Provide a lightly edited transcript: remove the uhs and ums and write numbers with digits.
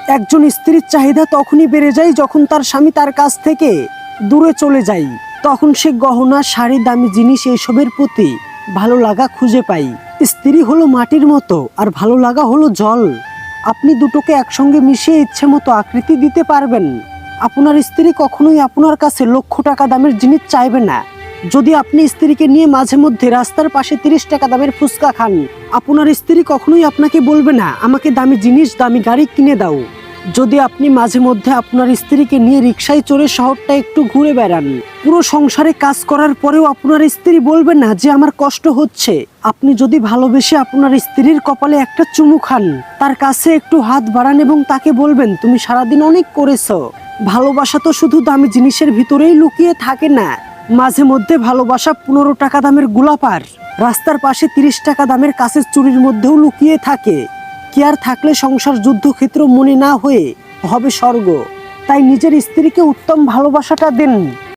একজন স্ত্রীর চাহিদা তখনই বেড়ে যায় যখন তার স্বামী তার কাছ থেকে দূরে চলে যায়। তখন সে গহনা, শাড়ি, দামি জিনিস এইসবের প্রতি ভালো লাগা খুঁজে পায়। স্ত্রী হলো মাটির মতো আর ভালো লাগা হলো জল। আপনি দুটোকে একসঙ্গে মিশিয়ে ইচ্ছে মতো আকৃতি দিতে পারবেন। আপনার স্ত্রী কখনোই আপনার কাছে লক্ষ টাকা দামের জিনিস চাইবে না। যদি আপনি স্ত্রীকে নিয়ে মাঝে মধ্যে রাস্তার পাশে 30 টাকা দামের ফুচকা খান, আপনার স্ত্রী কখনোই আপনাকে বলবে না আমাকে দামি জিনিস, দামি গাড়ি কিনে দাও। যদি আপনি মাঝে মধ্যে আপনার স্ত্রীকে নিয়ে রিকশায় চড়ে শহরটা একটু ঘুরে বেড়ান, পুরো সংসারে কাজ করার পরেও আপনার স্ত্রী বলবে না যে আমার কষ্ট হচ্ছে। আপনি যদি ভালোবেসে আপনার স্ত্রীর কপালে একটা চুমু খান, তার কাছে একটু হাত বাড়ান এবং তাকে বলবেন তুমি সারাদিন অনেক করেছো। ভালোবাসা তো শুধু দামি জিনিসের ভিতরেই লুকিয়ে থাকে না। মাঝে মধ্যে ভালোবাসা 15 টাকা দামের গোলাপার, রাস্তার পাশে 30 টাকা দামের কাঁচের চুড়ির মধ্যেও লুকিয়ে থাকে। কেয়ার থাকলে সংসার যুদ্ধক্ষেত্র মনে না হয়ে হবে স্বর্গ। তাই নিজের স্ত্রীকে উত্তম ভালোবাসাটা দিন।